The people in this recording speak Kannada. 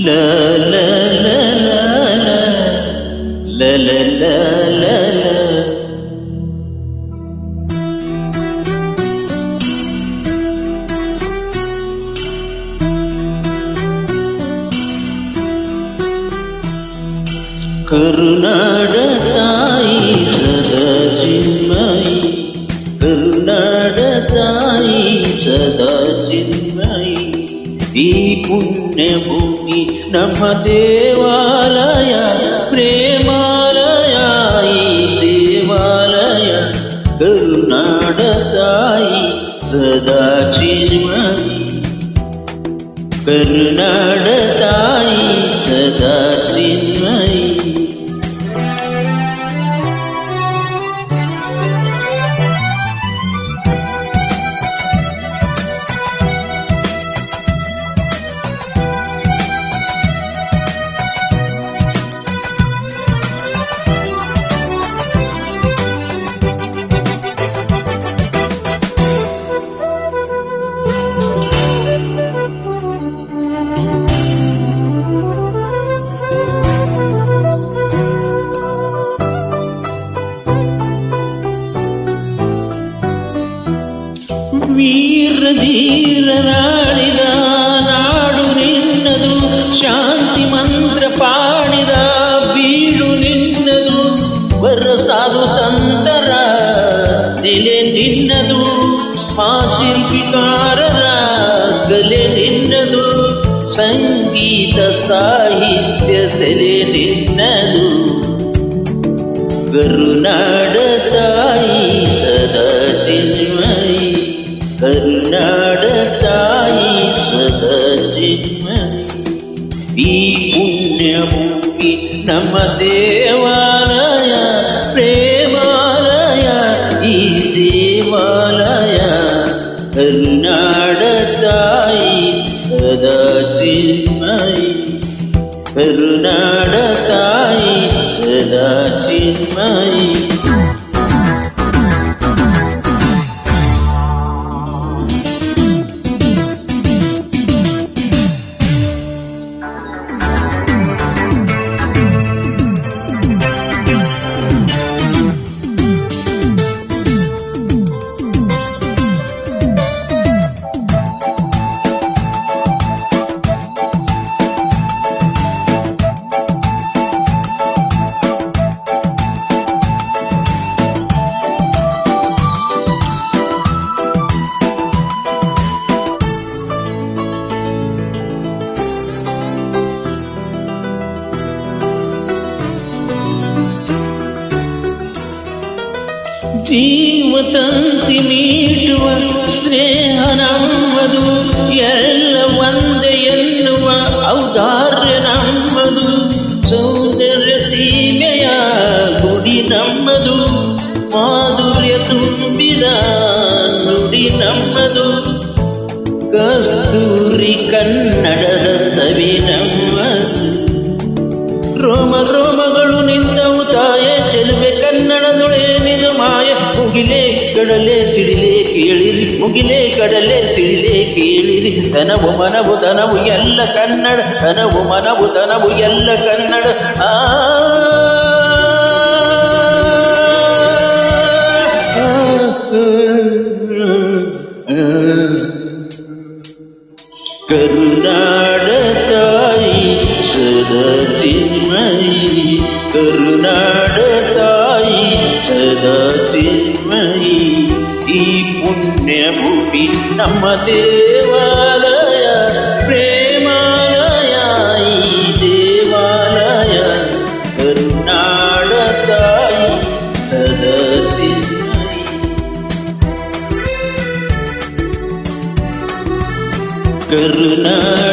la la la la la la la la la. ಕರುನಾಡ ತಾಯಿ ಸದಾ ಚಿನ್ಮಯಿ, ಕರುನಾಡ ತಾಯಿ ಸದಾ ಚಿನ್ಮಯಿ. ಈ ಪುಣ್ಯ ಭೂಮಿ ನಮ್ಮ ದೇವಾಲಯ, ಪ್ರೇಮಾಲಯ ಈ ದೇವಾಲಯ. ಕರುನಾಡ ತಾಯಿ ಸದಾ ಚಿನ್ಮಯಿ, ಕರುನಾಡ ತಾಯಿ ಸದಾ ಚಿನ್ಮಯಿ. ವೀರ ಧೀರರಾಡಿದ ನಾಡು ನಿನ್ನದು, ಶಾಂತಿ ಮಂತ್ರ ಪಾಡಿದ ಬೀಡು ನಿನ್ನದು. ಬರಸಾಧು ಸಂತರ ನೆಲೆ ನಿನ್ನದು, ಆ ಶಿಲ್ಪಿಕಾರರ ಕಲೆ ನಿನ್ನದು. ಸಂಗೀತ ಸಾಹಿತ್ಯ ಸೆಲೆ ನಿನ್ನದು. ಕರುನಾಡ ತಾಯಿ ಸದಾ ಚಿನ್ಮಯಿ, ಕರುನಾಡ ತಾಯಿ ಸದಾ ಚಿನ್ಮಯಿ. ಈ ಪುಣ್ಯ ಭೂಮಿ ನಮ್ಮ ದೇವಾಲಯ, ಪ್ರೇಮಾಲಯ ಈ ದೇವಾಲಯ. ಕರುನಾಡ ತಾಯಿ ಸದಾ ಚಿನ್ಮಯಿ, ಕರುನಾಡ ತಾಯಿ ಸದಾ ಚಿನ್ಮಯಿ. ಜೀವತಂತಿ ಮೀಟುವ ಸ್ನೇಹ ನಮ್ಮದು, ಎಲ್ಲ ಒಂದೇ ಎನ್ನುವ ಔದಾರ್ಯ ನಮ್ಮದು. ಸೌಂದರ್ಯ ಸೀಮೆಯ ಗುಡಿ ನಮ್ಮದು, ಮಾಧುರ್ಯ ತುಂಬಿದ ನುಡಿ ನಮ್ಮದು. ಕಸ್ತೂರಿ ಕನ್ನಡದ ಸವಿ ನಮ್ಮದು. ರೋಮ ರೋಮಗಳು ನಿಂತವು ತಾಯೇ ಚೆಲುವೆ ಕನ್ನಡದೊಳೆ ನಿದು ಮಾಯ. ಮುಗಿಲೇ ಕಡಲೆ ಸಿಡಿಲೆ ಕೇಳಿರಿ, ಮುಗಿಲೇ ಕಡಲೆ ಸಿಡಿಲೆ ಕೇಳಿರಿ. ತನವು ಮನವು ತನವು ಎಲ್ಲ ಕನ್ನಡ, ತನವು ಮನವು ತನವು ಎಲ್ಲ ಕನ್ನಡ. ಕರುನಾಡ ತಾಯಿ ಸದಾ ಚಿನ್ಮಯಿ, ಕರುನಾಡ ತಾಯಿ ಸದಾ ಚಿನ್ಮಯಿ. ಈ ಪುಣ್ಯ ಭೂಮಿ ನಮ್ಮ ದೇವಾಲಯ, ಪ್ರೇಮಾಲಯ ಈ ದೇವಾಲಯ. ಕರುನಾಡ ತಾಯಿ ಸದಾ ಚಿನ್ಮಯಿ, ಕರುನಾಡ